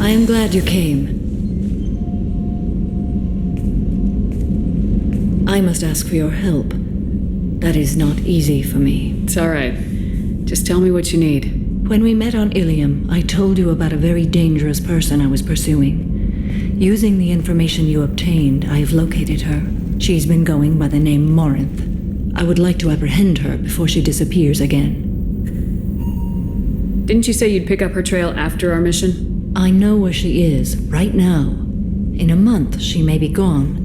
I am glad you came. I must ask for your help. That is not easy for me. It's all right. Just tell me what you need. When we met on Ilium, I told you about a very dangerous person I was pursuing. Using the information you obtained, I have located her. She's been going by the name Morinth. I would like to apprehend her before she disappears again. Didn't you say you'd pick up her trail after our mission? I know where she is, right now. In a month, she may be gone.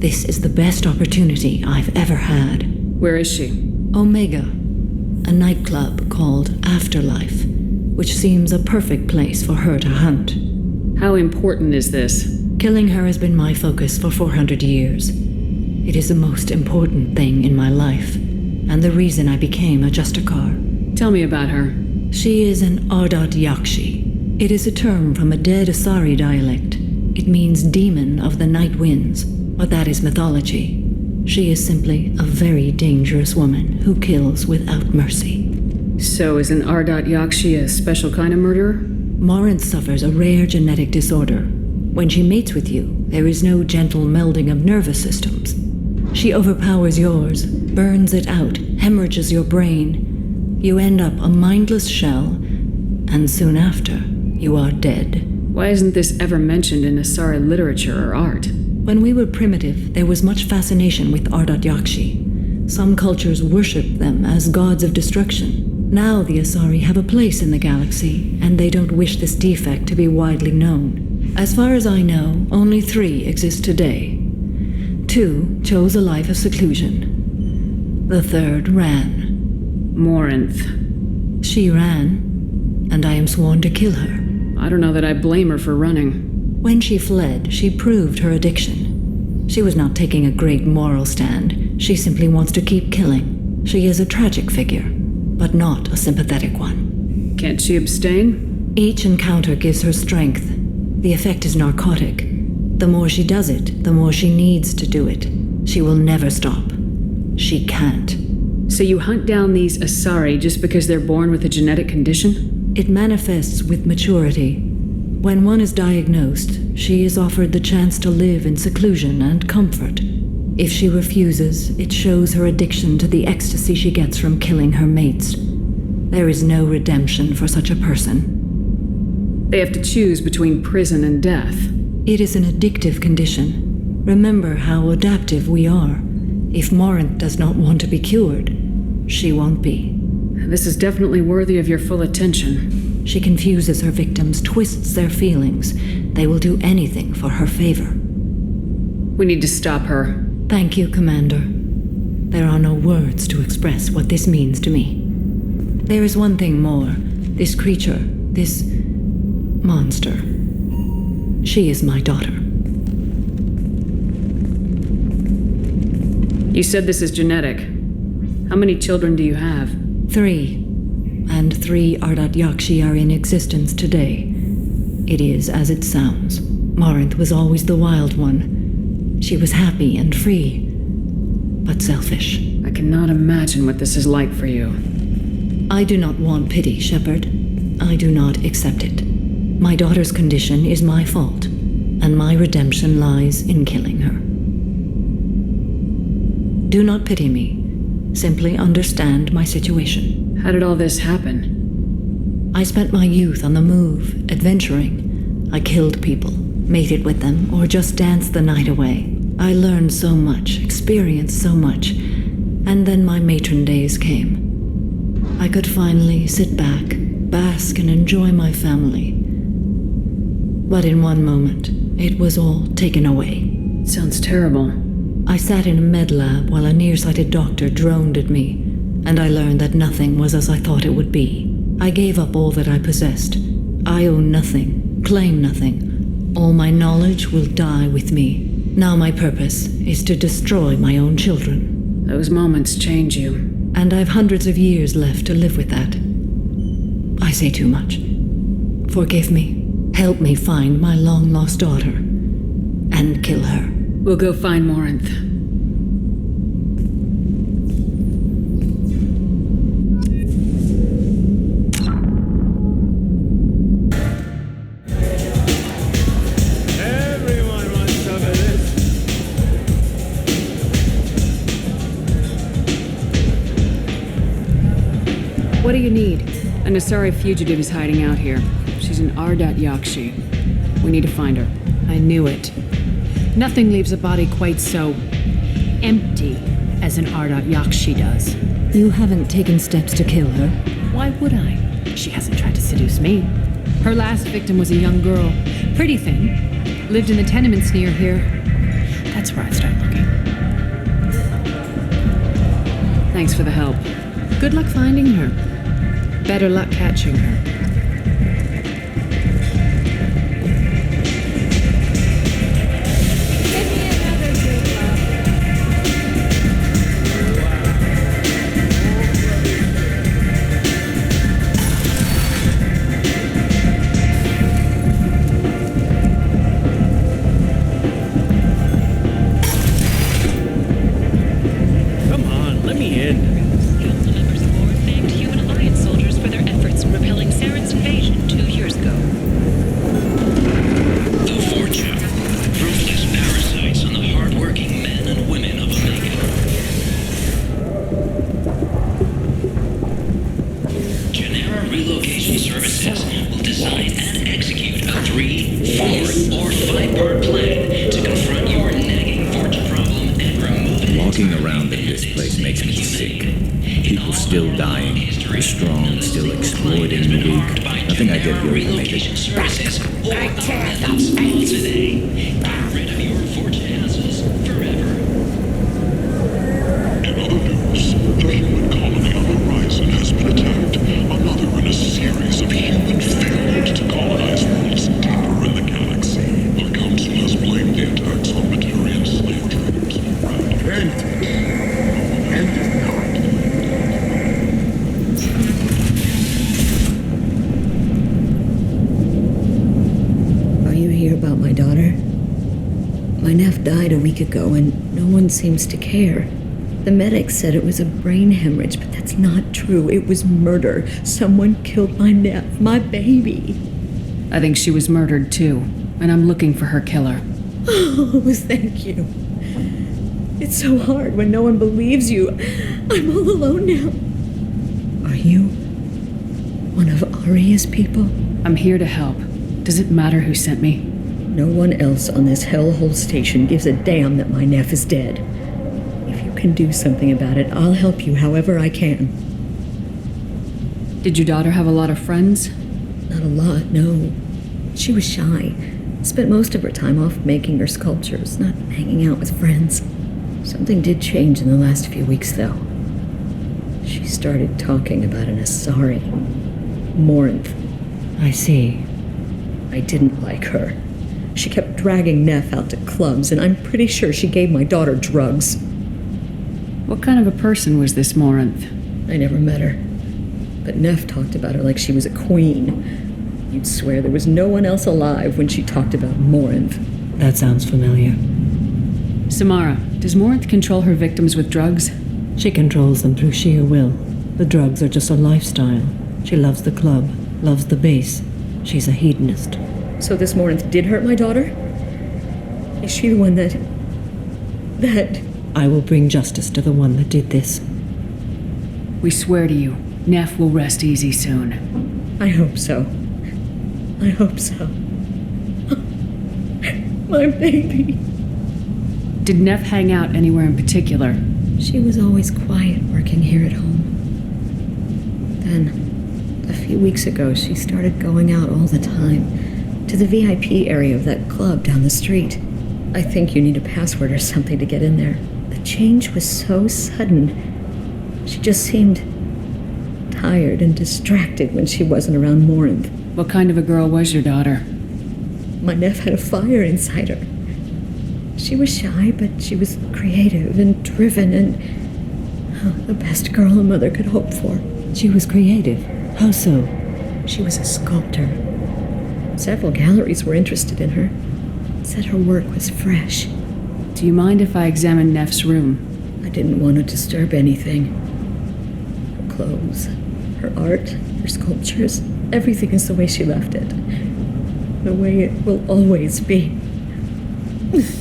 This is the best opportunity I've ever had. Where is she? Omega, a nightclub called Afterlife, which seems a perfect place for her to hunt. How important is this? Killing her has been my focus for 400 years. It is the most important thing in my life, and the reason I became a Justikar. Tell me about her. She is an Ardat Yakshi. It is a term from a dead Asari dialect. It means demon of the night winds, but that is mythology. She is simply a very dangerous woman who kills without mercy. So is an Ardat Yakshi a special kind of murderer? Morinth suffers a rare genetic disorder. When she mates with you, there is no gentle melding of nervous systems. She overpowers yours, burns it out, hemorrhages your brain. You end up a mindless shell, and soon after, you are dead. Why isn't this ever mentioned in Asari literature or art? When we were primitive, there was much fascination with Ardat Yakshi. Some cultures worshipped them as gods of destruction. Now the Asari have a place in the galaxy, and they don't wish this defect to be widely known. As far as I know, only 3 exist today. 2 chose a life of seclusion. The 3rd ran. Morinth. She ran, and I am sworn to kill her. I don't know that I blame her for running. When she fled, she proved her addiction. She was not taking a great moral stand. She simply wants to keep killing. She is a tragic figure, but not a sympathetic one. Can't she abstain? Each encounter gives her strength. The effect is narcotic. The more she does it, the more she needs to do it. She will never stop. She can't. So you hunt down these Asari just because they're born with a genetic condition? It manifests with maturity. When one is diagnosed, she is offered the chance to live in seclusion and comfort. If she refuses, it shows her addiction to the ecstasy she gets from killing her mates. There is no redemption for such a person. They have to choose between prison and death. It is an addictive condition. Remember how adaptive we are. If Morinth does not want to be cured, she won't be. This is definitely worthy of your full attention. She confuses her victims, twists their feelings. They will do anything for her favor. We need to stop her. Thank you, Commander. There are no words to express what this means to me. There is one thing more. This creature, this monster. She is my daughter. You said this is genetic. How many children do you have? 3. And 3 Ardat Yakshi are in existence today. It is as it sounds. Morinth was always the wild one. She was happy and free, but selfish. I cannot imagine what this is like for you. I do not want pity, Shepard. I do not accept it. My daughter's condition is my fault, and my redemption lies in killing her. Do not pity me. Simply understand my situation. How did all this happen? I spent my youth on the move, adventuring. I killed people, mated with them, or just danced the night away. I learned so much, experienced so much, and then my matron days came. I could finally sit back, bask and enjoy my family. But in one moment, it was all taken away. Sounds terrible. I sat in a med lab while a nearsighted doctor droned at me, and I learned that nothing was as I thought it would be. I gave up all that I possessed. I own nothing, claim nothing. All my knowledge will die with me. Now my purpose is to destroy my own children. Those moments change you. And I've hundreds of years left to live with that. I say too much. Forgive me. Help me find my long-lost daughter. And kill her. We'll go find Morinth. What do you need? An Asari fugitive is hiding out here. She's an Ardat Yakshi. We need to find her. I knew it. Nothing leaves a body quite so empty as an Ardat Yakshi does. You haven't taken steps to kill her? Why would I? She hasn't tried to seduce me. Her last victim was a young girl. Pretty thing. Lived in the tenements near here. That's where I'd start looking. Thanks for the help. Good luck finding her. Better luck catching her. Ago, and no one seems to care. The medics said it was a brain hemorrhage, but that's not true. It was murder. Someone killed my nephew, my baby. I think she was murdered too, and I'm looking for her killer. Oh, thank you. It's so hard when no one believes you. I'm all alone now. Are you one of Aria's people? I'm here to help. Does it matter who sent me? No one else on this hellhole station gives a damn that my nephew is dead. If you can do something about it, I'll help you however I can. Did your daughter have a lot of friends? Not a lot, no. She was shy. Spent most of her time off making her sculptures, not hanging out with friends. Something did change in the last few weeks, though. She started talking about an Asari. Morinth. I see. I didn't like her. She kept dragging Neff out to clubs, and I'm pretty sure she gave my daughter drugs. What kind of a person was this Morinth? I never met her. But Neff talked about her like she was a queen. You'd swear there was no one else alive when she talked about Morinth. That sounds familiar. Samara, does Morinth control her victims with drugs? She controls them through sheer will. The drugs are just a lifestyle. She loves the club, loves the base. She's a hedonist. So this Morinth did hurt my daughter? Is she the one that... I will bring justice to the one that did this. We swear to you, Neff will rest easy soon. I hope so. I hope so. My baby. Did Neff hang out anywhere in particular? She was always quiet working here at home. Then, a few weeks ago, she started going out all the time. To the VIP area of that club down the street. I think you need a password or something to get in there. The change was so sudden. She just seemed tired and distracted when she wasn't around Morinth. What kind of a girl was your daughter? My nephew had a fire inside her. She was shy, but she was creative and driven and the best girl a mother could hope for. She was creative. How so? She was a sculptor. Several galleries were interested in her. Said her work was fresh. Do you mind if I examine Neff's room? I didn't want to disturb anything. Her clothes, her art, her sculptures, everything is the way she left it. The way it will always be.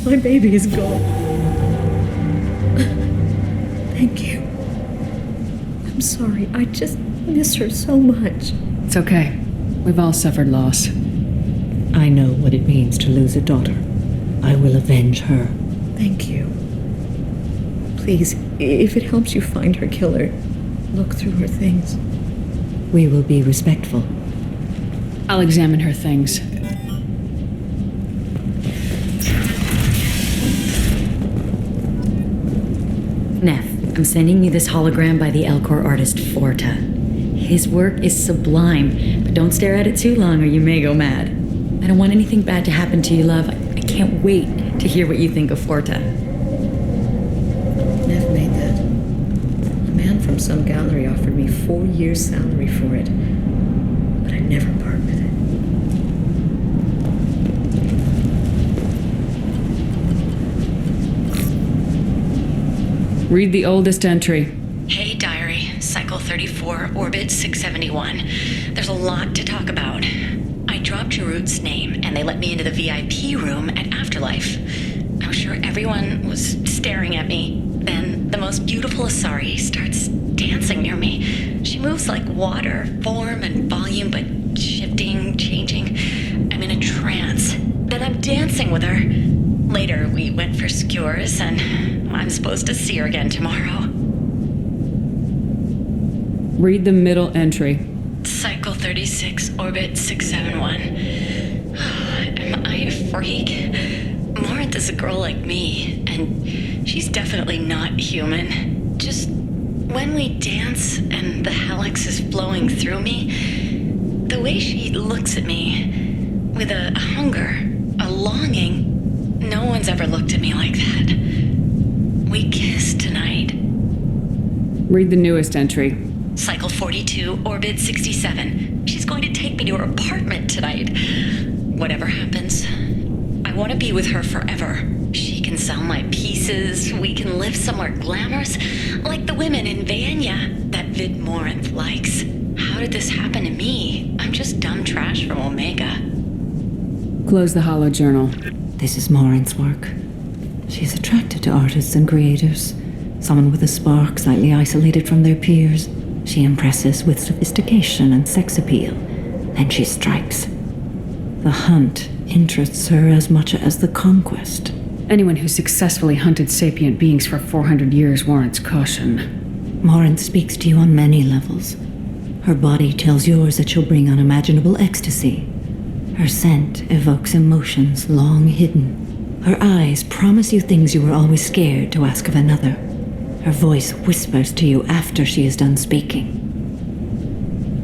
My baby is gone. Thank you. I'm sorry. I just miss her so much. It's okay. We've all suffered loss. I know what it means to lose a daughter. I will avenge her. Thank you. Please, if it helps you find her killer, look through her things. We will be respectful. I'll examine her things. Neff, I'm sending you this hologram by the Elcor artist Forta. His work is sublime, but don't stare at it too long or you may go mad. I don't want anything bad to happen to you, love. I can't wait to hear what you think of Forta. Nev made that. A man from some gallery offered me 4 years' salary for it, but I never part with it. Read the oldest entry. Hey, diary. Cycle 34, orbit 671. There's a lot to talk about. I dropped Jarut's name, and they let me into the VIP room at Afterlife. I was sure everyone was staring at me. Then the most beautiful Asari starts dancing near me. She moves like water, form and volume, but shifting, changing. I'm in a trance. Then I'm dancing with her. Later, we went for skewers, and I'm supposed to see her again tomorrow. Read the middle entry. Cycle 36, orbit 671. Am I a freak? Morinth is a girl like me, and she's definitely not human. Just when we dance and the helix is flowing through me, the way she looks at me with a hunger, a longing, no one's ever looked at me like that. We kissed tonight. Read the newest entry. Cycle 42, orbit 67. She's going to take me to her apartment tonight. Whatever happens, I want to be with her forever. She can sell my pieces. We can live somewhere glamorous, like the women in Vanya that Vid Morinth likes. How did this happen to me? I'm just dumb trash from Omega. Close the hollow journal. This is Morinth's work. She's attracted to artists and creators. Someone with a spark, slightly isolated from their peers. She impresses with sophistication and sex appeal. Then she strikes. The hunt interests her as much as the conquest. Anyone who successfully hunted sapient beings for 400 years warrants caution. Morinth speaks to you on many levels. Her body tells yours that she'll bring unimaginable ecstasy. Her scent evokes emotions long hidden. Her eyes promise you things you were always scared to ask of another. Her voice whispers to you after she is done speaking.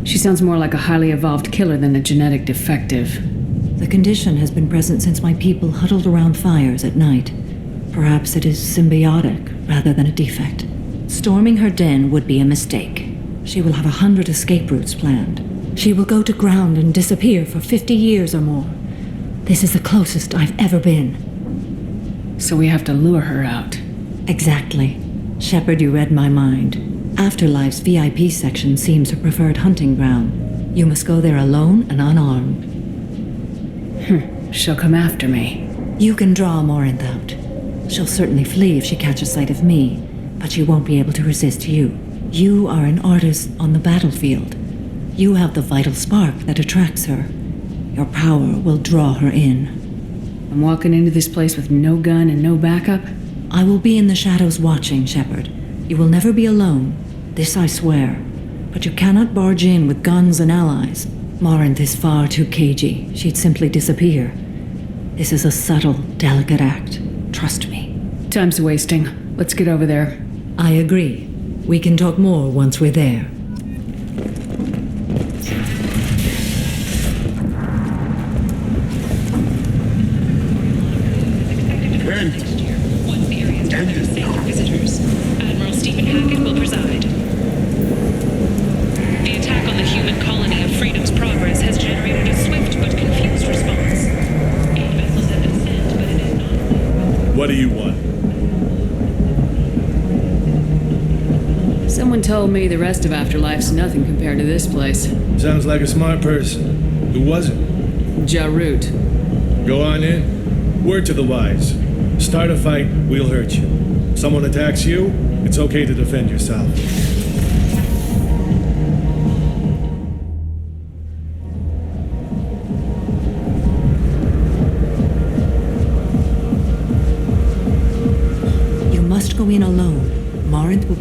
She sounds more like a highly evolved killer than a genetic defective. The condition has been present since my people huddled around fires at night. Perhaps it is symbiotic rather than a defect. Storming her den would be a mistake. She will have 100 escape routes planned. She will go to ground and disappear for 50 years or more. This is the closest I've ever been. So we have to lure her out. Exactly. Shepard, you read my mind. Afterlife's VIP section seems her preferred hunting ground. You must go there alone and unarmed. She'll come after me. You can draw Morinth out. She'll certainly flee if she catches sight of me, but she won't be able to resist you. You are an artist on the battlefield. You have the vital spark that attracts her. Your power will draw her in. I'm walking into this place with no gun and no backup? I will be in the shadows watching, Shepard. You will never be alone. This I swear. But you cannot barge in with guns and allies. Morinth is far too cagey. She'd simply disappear. This is a subtle, delicate act. Trust me. Time's wasting. Let's get over there. I agree. We can talk more once we're there. Once the area is declared safe for visitors, Admiral Stephen Hackett will preside. The attack on the human colony of Freedom's Progress has generated a swift but confused response. 8 vessels have been sent, but it is not... What do you want? Someone told me the rest of Afterlife's nothing compared to this place. Sounds like a smart person. Who was it? Jarut. Go on in. Word to the wise. Start a fight, we'll hurt you. Someone attacks you, it's okay to defend yourself.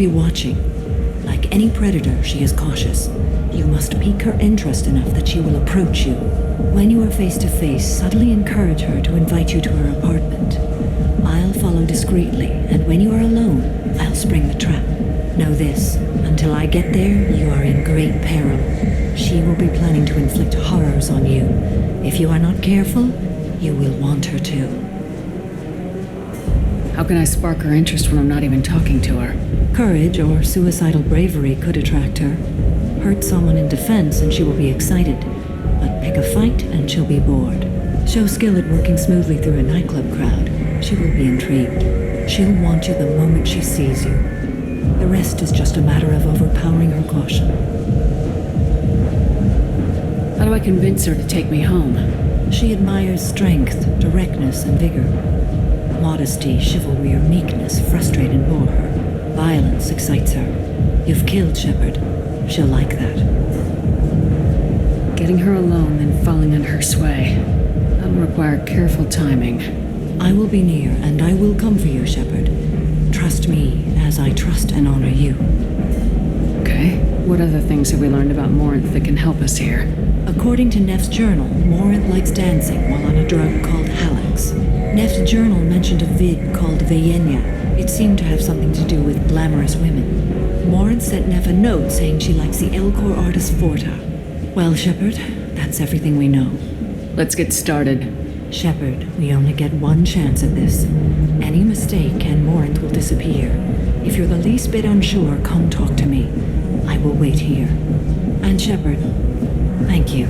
be watching. Like any predator, she is cautious. You must pique her interest enough that she will approach you. When you are face to face, subtly encourage her to invite you to her apartment. I'll follow discreetly, and when you are alone, I'll spring the trap. Know this, until I get there, you are in great peril. She will be planning to inflict horrors on you. If you are not careful, you will want her to. How can I spark her interest when I'm not even talking to her? Courage or suicidal bravery could attract her. Hurt someone in defense and she will be excited. But pick a fight and she'll be bored. Show skill at working smoothly through a nightclub crowd. She will be intrigued. She'll want you the moment she sees you. The rest is just a matter of overpowering her caution. How do I convince her to take me home? She admires strength, directness, and vigor. Modesty, chivalry, or meekness frustrate and bore her. Violence excites her. You've killed Shepard. She'll like that. Getting her alone, then falling under her sway. That'll require careful timing. I will be near, and I will come for you, Shepard. Trust me, as I trust and honor you. Okay. What other things have we learned about Morinth that can help us here? According to Neff's journal, Morinth likes dancing while on a drug called Halax. Neff's journal mentioned a vid called Vayenya. It seemed to have something to do with glamorous women. Morinth sent Neff a note saying she likes the Elcor artist Forta. Well, Shepard, that's everything we know. Let's get started. Shepard, we only get one chance at this. Any mistake and Morinth will disappear. If you're the least bit unsure, come talk to me. I will wait here. And Shepard, thank you.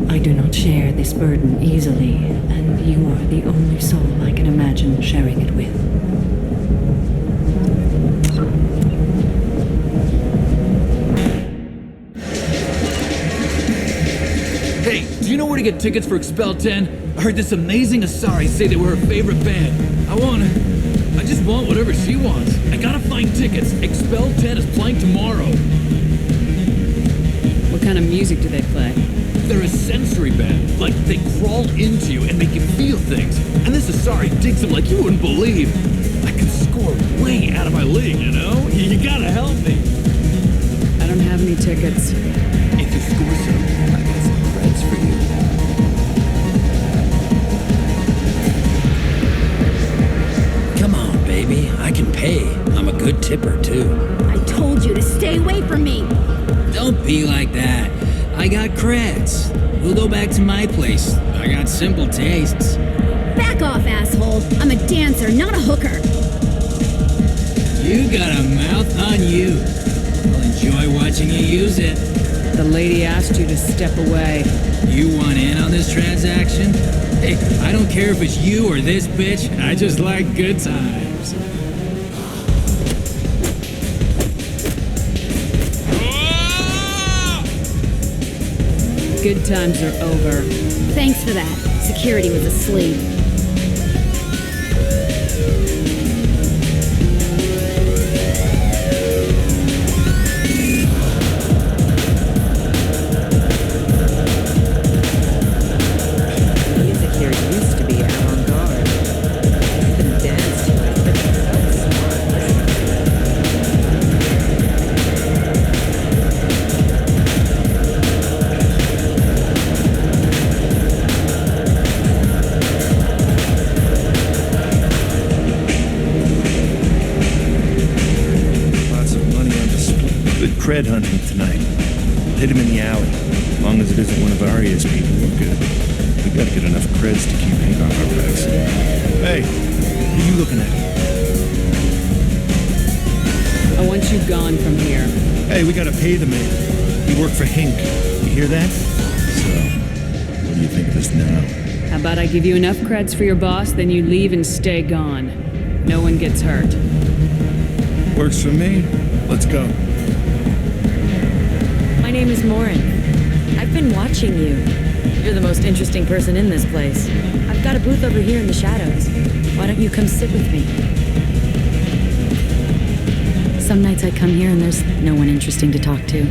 I do not share this burden easily, and you are the only soul I can imagine sharing it with. Hey, do you know where to get tickets for Expel 10? I heard this amazing Asari say they were her favorite band. I just want whatever she wants. I gotta find tickets. Expel 10 is playing tomorrow. What kind of music do they play? They're a sensory band. Like, they crawl into you and make you feel things. And this Asari digs them like you wouldn't believe. I could score way out of my league, you know? You gotta help me. I don't have any tickets. If you score some, I got some creds for you. Come on, baby. I can pay. I'm a good tipper, too. I told you to stay away from me! Don't be like that. I got creds. We'll go back to my place. I got simple tastes. Back off, asshole! I'm a dancer, not a hooker! You got a mouth on you. I'll enjoy watching you use it. The lady asked you to step away. You want in on this transaction? Hey, I don't care if it's you or this bitch. I just like good times. Good times are over. Thanks for that. Security was asleep. Music here used to be avant-garde. You couldn't dance to it, but it felt smart. Cred hunting tonight. Hit him in the alley. As long as it isn't one of Arya's people, we're good. We gotta get enough creds to keep ink off our backs. Hey, what are you looking at? I want you gone from here. Hey, we gotta pay the man. We work for Hink. You hear that? So, what do you think of this now? How about I give you enough creds for your boss, then you leave and stay gone. No one gets hurt. Works for me. Let's go. My name is Morin. I've been watching you. You're the most interesting person in this place. I've got a booth over here in the shadows. Why don't you come sit with me? Some nights I come here and there's no one interesting to talk to.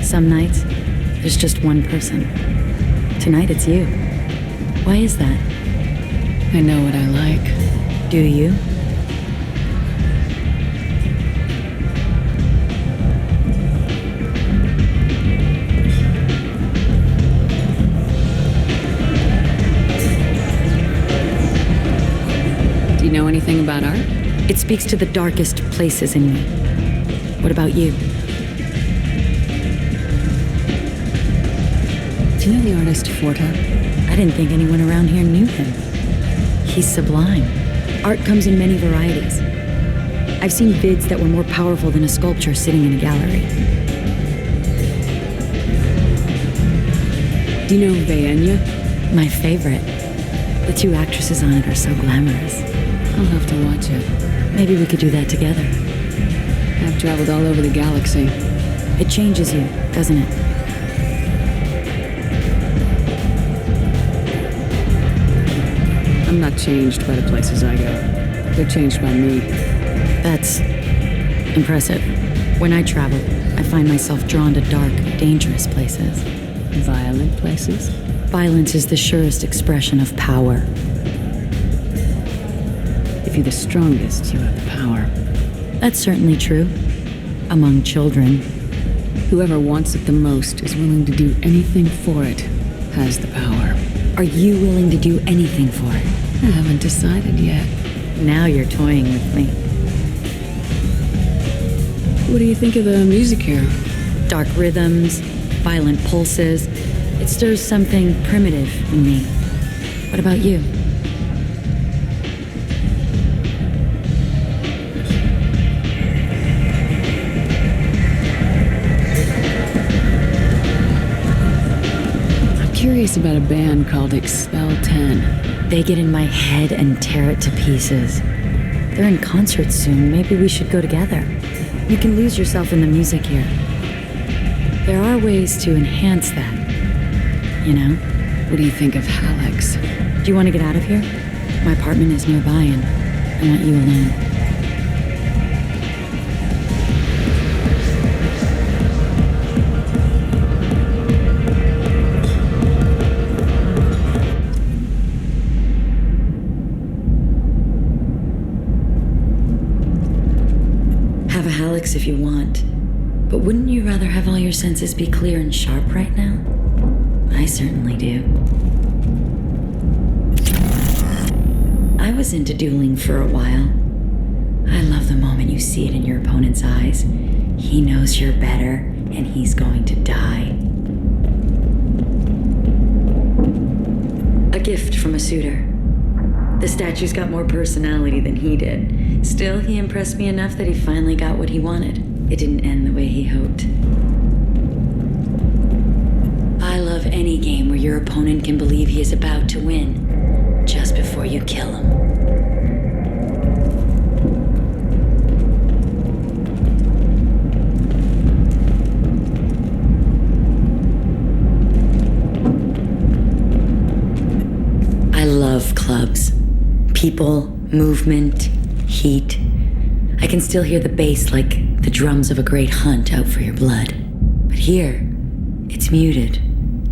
Some nights, there's just one person. Tonight it's you. Why is that? I know what I like. Do you? know anything about art? It speaks to the darkest places in me. What about you? Do you know the artist Forta? I didn't think anyone around here knew him. He's sublime. Art comes in many varieties. I've seen vids that were more powerful than a sculpture sitting in a gallery. Do you know Vaenya? My favorite. The two actresses on it are so glamorous. I'll have to watch it. Maybe we could do that together. I've traveled all over the galaxy. It changes you, doesn't it? I'm not changed by the places I go. They're changed by me. That's impressive. When I travel, I find myself drawn to dark, dangerous places. Violent places? Violence is the surest expression of power. If you're the strongest, you have the power. That's certainly true. Among children. Whoever wants it the most is willing to do anything for it, has the power. Are you willing to do anything for it? I haven't decided yet. Now you're toying with me. What do you think of the music here? Dark rhythms, violent pulses. It stirs something primitive in me. What about you? I'm curious about a band called Expel 10. They get in my head and tear it to pieces. They're in concert soon. Maybe we should go together. You can lose yourself in the music here. There are ways to enhance that. You know? What do you think of Hallex? Do you want to get out of here? My apartment is nearby and I want you alone. Have a Hallex if you want, but wouldn't you rather have all your senses be clear and sharp right now? I certainly do. I was into dueling for a while. I love the moment you see it in your opponent's eyes. He knows you're better, and he's going to die. A gift from a suitor. The statue's got more personality than he did. Still, he impressed me enough that he finally got what he wanted. It didn't end the way he hoped. I love any game where your opponent can believe he is about to win, just before you kill him. I love clubs. People, movement, heat. I can still hear the bass like the drums of a great hunt out for your blood. But here, it's muted,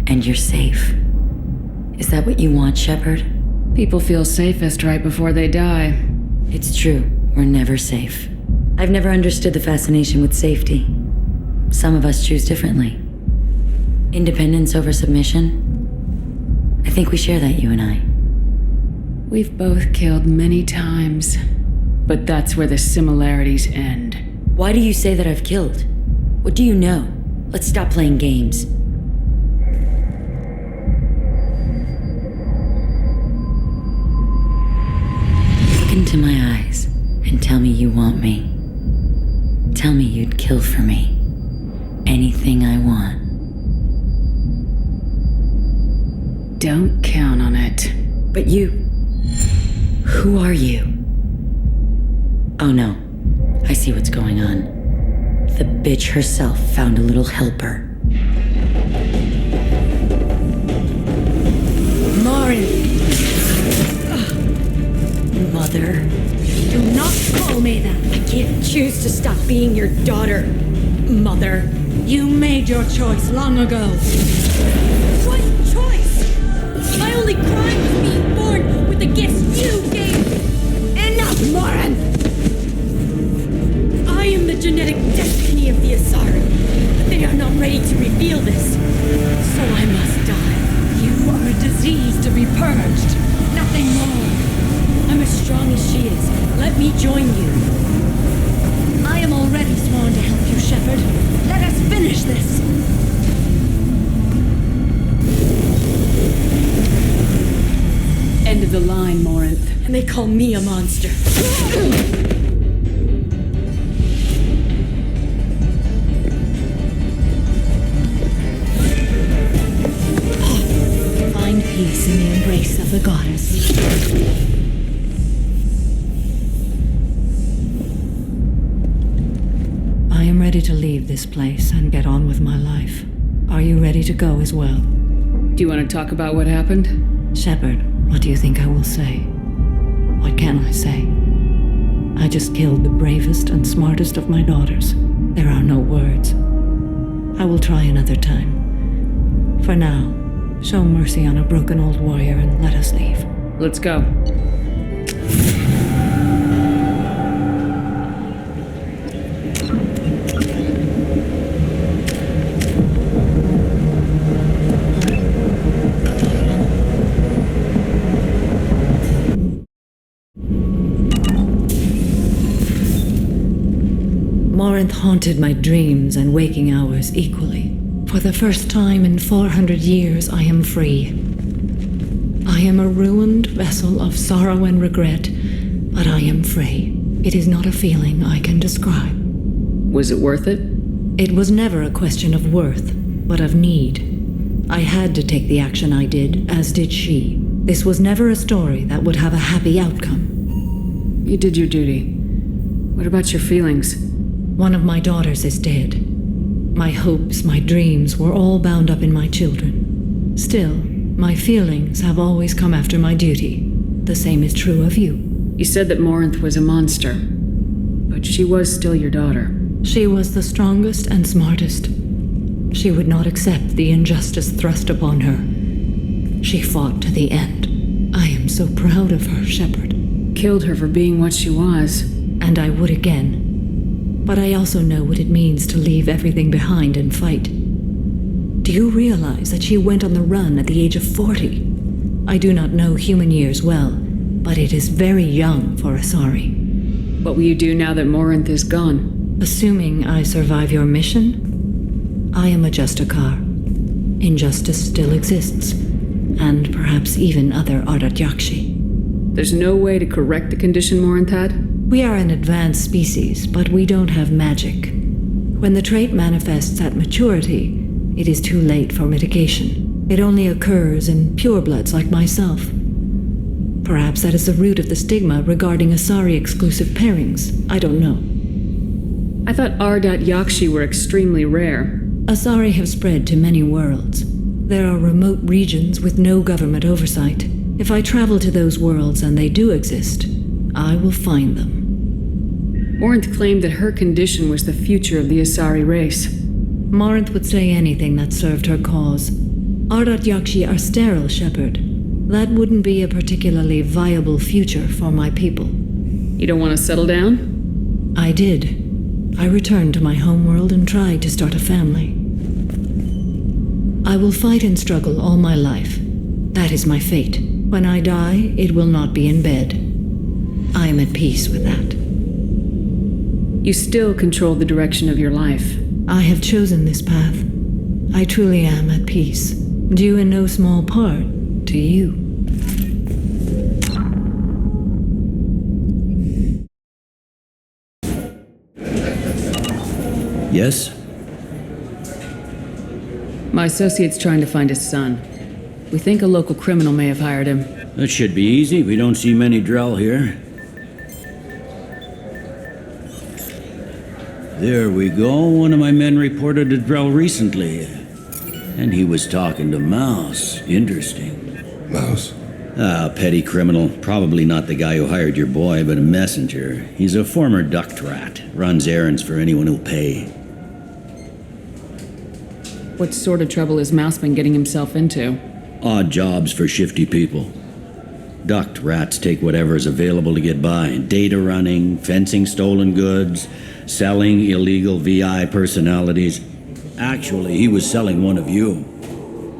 and you're safe. Is that what you want, Shepard? People feel safest right before they die. It's true, we're never safe. I've never understood the fascination with safety. Some of us choose differently. Independence over submission? I think we share that, you and I. We've both killed many times, but that's where the similarities end. Why do you say that I've killed? What do you know? Let's stop playing games. Look into my eyes and tell me you want me. Tell me you'd kill for me. Anything I want. Don't count on it. But you... who are you? Oh no, I see what's going on. The bitch herself found a little helper. Lauren! Mother. Do not call me that! I can't choose to stop being your daughter, Mother. You made your choice long ago. What choice? My only crime was being born with the gifts you gave. Enough, Lauren! I am the genetic destiny of the Asari, but they are not ready to reveal this. So I must die. You are a disease to be purged. Nothing more. I'm as strong as she is. me join you. I am already sworn to help you, Shepard. Let us finish this. End of the line, Morinth. And they call me a monster. Find peace in the embrace of the goddess. I am ready to leave this place and get on with my life. Are you ready to go as well? Do you want to talk about what happened? Shepard, what do you think I will say? What can I say? I just killed the bravest and smartest of my daughters. There are no words. I will try another time. For now, show mercy on a broken old warrior and let us leave. Let's go. Morinth haunted my dreams and waking hours equally. For the first time in 400 years, I am free. I am a ruined vessel of sorrow and regret, but I am free. It is not a feeling I can describe. Was it worth it? It was never a question of worth, but of need. I had to take the action I did, as did she. This was never a story that would have a happy outcome. You did your duty. What about your feelings? One of my daughters is dead. My hopes, my dreams were all bound up in my children. Still, my feelings have always come after my duty. The same is true of you. You said that Morinth was a monster, but she was still your daughter. She was the strongest and smartest. She would not accept the injustice thrust upon her. She fought to the end. I am so proud of her, Shepard. Killed her for being what she was. And I would again. But I also know what it means to leave everything behind and fight. Do you realize that she went on the run at the age of 40? I do not know human years well, but it is very young for Asari. What will you do now that Morinth is gone? Assuming I survive your mission, I am a Justikar. Injustice still exists, and perhaps even other Ardat Yakshi. There's no way to correct the condition Morinth had? We are an advanced species, but we don't have magic. When the trait manifests at maturity, it is too late for mitigation. It only occurs in purebloods like myself. Perhaps that is the root of the stigma regarding Asari-exclusive pairings. I don't know. I thought Ardat Yakshi were extremely rare. Asari have spread to many worlds. There are remote regions with no government oversight. If I travel to those worlds and they do exist, I will find them. Morinth claimed that her condition was the future of the Asari race. Morinth would say anything that served her cause. Ardat Yakshi are sterile, Shepard. That wouldn't be a particularly viable future for my people. You don't want to settle down? I did. I returned to my homeworld and tried to start a family. I will fight and struggle all my life. That is my fate. When I die, it will not be in bed. I am at peace with that. You still control the direction of your life. I have chosen this path. I truly am at peace, due in no small part to you. Yes? My associate's trying to find his son. We think a local criminal may have hired him. That should be easy. We don't see many Drell here. There we go. One of my men reported a Drell recently. And he was talking to Mouse. Interesting. Mouse? Ah, petty criminal. Probably not the guy who hired your boy, but a messenger. He's a former duct rat. Runs errands for anyone who'll pay. What sort of trouble has Mouse been getting himself into? Odd jobs for shifty people. Duct rats take whatever is available to get by. Data running, fencing stolen goods, selling illegal VI personalities. Actually, he was selling one of you.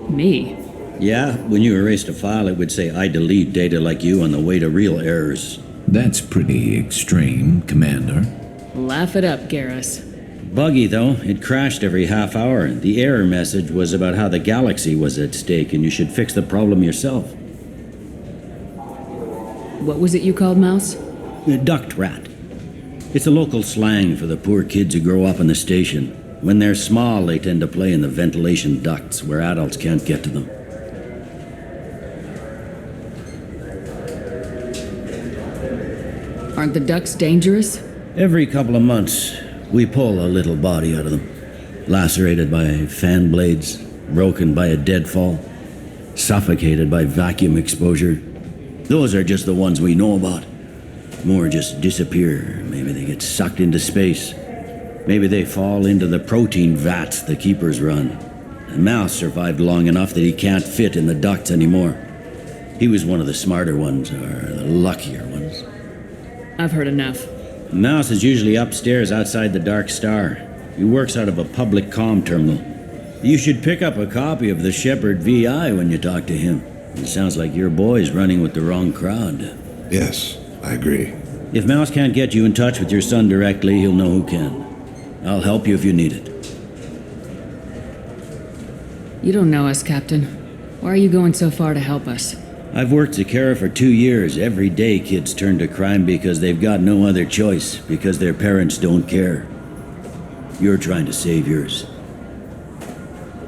Me? Yeah, when you erased a file, it would say, I delete data like you on the way to real errors. That's pretty extreme, Commander. Laugh it up, Garrus. Buggy, though. It crashed every half hour. The error message was about how the galaxy was at stake and you should fix the problem yourself. What was it you called Mouse? Duct rat. It's a local slang for the poor kids who grow up in the station. When they're small, they tend to play in the ventilation ducts where adults can't get to them. Aren't the ducks dangerous? Every couple of months, we pull a little body out of them. Lacerated by fan blades, broken by a deadfall, suffocated by vacuum exposure. Those are just the ones we know about. More just disappear. Maybe they get sucked into space. Maybe they fall into the protein vats the keepers run. The mouse survived long enough that he can't fit in the ducts anymore. He was one of the smarter ones, or the luckier ones. I've heard enough. The mouse is usually upstairs outside the Dark Star. He works out of a public comm terminal. You should pick up a copy of the Shepard VI when you talk to him. It sounds like your boy's running with the wrong crowd. Yes, I agree. If Mouse can't get you in touch with your son directly, he'll know who can. I'll help you if you need it. You don't know us, Captain. Why are you going so far to help us? I've worked Zakara for 2 years. Every day kids turn to crime because they've got no other choice, because their parents don't care. You're trying to save yours.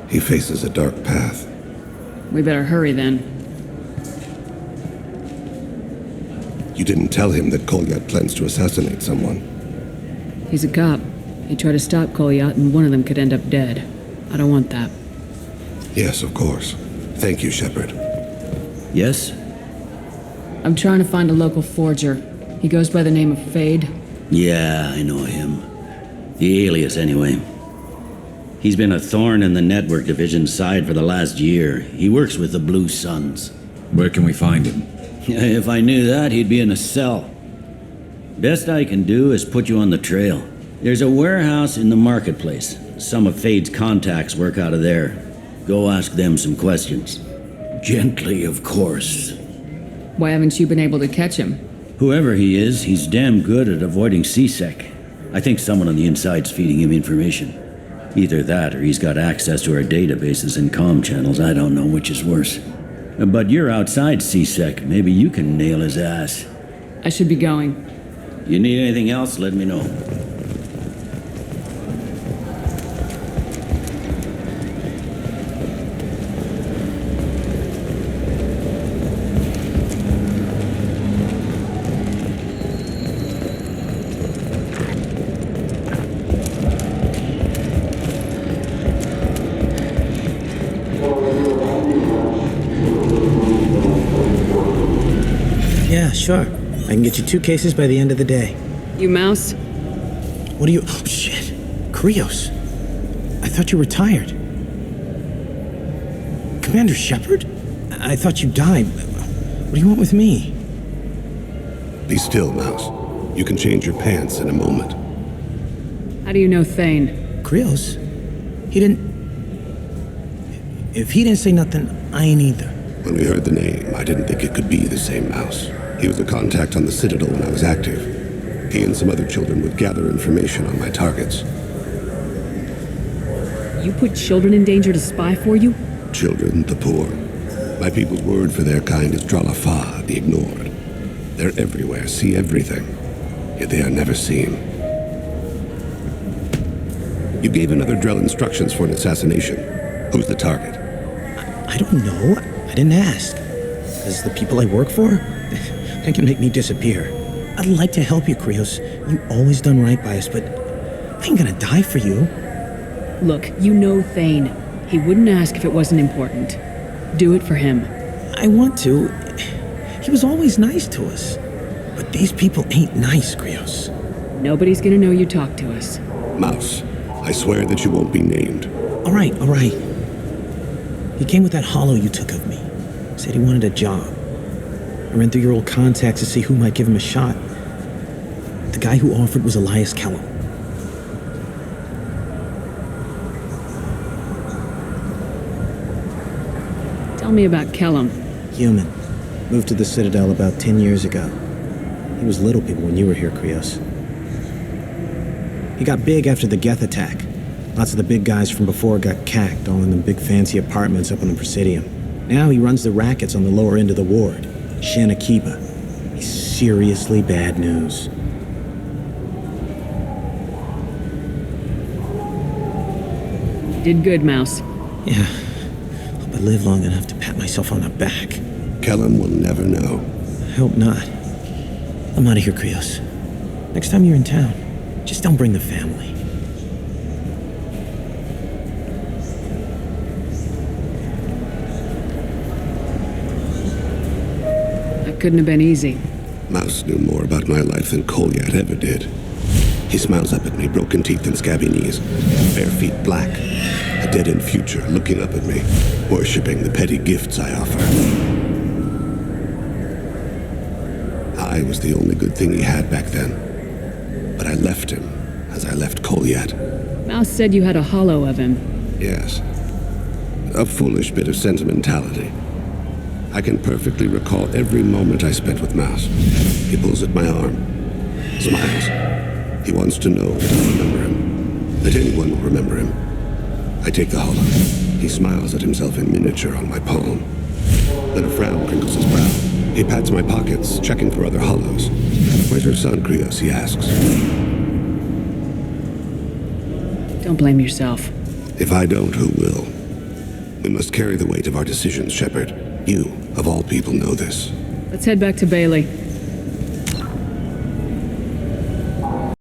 He faces a dark path. We better hurry then. You didn't tell him that Kolyat plans to assassinate someone. He's a cop. He tried to stop Kolyat and one of them could end up dead. I don't want that. Yes, of course. Thank you, Shepard. Yes? I'm trying to find a local forger. He goes by the name of Fade. Yeah, I know him. The alias, anyway. He's been a thorn in the network division's side for the last year. He works with the Blue Suns. Where can we find him? If I knew that, he'd be in a cell. Best I can do is put you on the trail. There's a warehouse in the marketplace. Some of Fade's contacts work out of there. Go ask them some questions. Gently, of course. Why haven't you been able to catch him? Whoever he is, he's damn good at avoiding C-Sec. I think someone on the inside's feeding him information. Either that or he's got access to our databases and comm channels. I don't know which is worse. But you're outside C-Sec. Maybe you can nail his ass. I should be going. You need anything else, let me know. Yeah, sure. I can get you 2 cases by the end of the day. You Mouse? What are you... Oh, shit. Krios. I thought you were tired. Commander Shepard? I thought you died. What do you want with me? Be still, Mouse. You can change your pants in a moment. How do you know Thane? Krios? He didn't... If he didn't say nothing, I ain't either. When we heard the name, I didn't think it could be the same Mouse. He was a contact on the Citadel when I was active. He and some other children would gather information on my targets. You put children in danger to spy for you? Children, the poor. My people's word for their kind is Dralafa, the ignored. They're everywhere, see everything, yet they are never seen. You gave another Drell instructions for an assassination. Who's the target? I don't know. I didn't ask. As the people I work for, they can make me disappear. I'd like to help you, Krios. You always done right by us, but I ain't gonna die for you. Look, you know Thane. He wouldn't ask if it wasn't important. Do it for him. I want to. He was always nice to us. But these people ain't nice, Krios. Nobody's gonna know you talked to us. Mouse, I swear that you won't be named. All right. He came with that hollow you took of me. Said he wanted a job. I ran through your old contacts to see who might give him a shot. The guy who offered was Elias Kellum. Tell me about Kellum. Human. Moved to the Citadel about 10 years ago. He was little people when you were here, Krios. He got big after the Geth attack. Lots of the big guys from before got cacked, all in the big fancy apartments up on the Presidium. Now he runs the rackets on the lower end of the ward, Shin Akiba. He's seriously bad news. Did good, Mouse. Yeah. Hope I live long enough to pat myself on the back. Kellen will never know. I hope not. I'm out of here, Krios. Next time you're in town, just don't bring the family. That couldn't have been easy. Mouse knew more about my life than Kolyat ever did. He smiles up at me, broken teeth and scabby knees, bare feet black, a dead-end future looking up at me, worshipping the petty gifts I offer. I was the only good thing he had back then, but I left him as I left Kolyat. Mouse said you had a hollow of him. Yes, a foolish bit of sentimentality. I can perfectly recall every moment I spent with Mouse. He pulls at my arm, smiles. He wants to know that I remember him, that anyone will remember him. I take the hollow. He smiles at himself in miniature on my palm. Then a frown crinkles his brow. He pats my pockets, checking for other hollows. Where's your son, Krios? He asks. Don't blame yourself. If I don't, who will? We must carry the weight of our decisions, Shepard. You, of all people, know this. Let's head back to Bailey.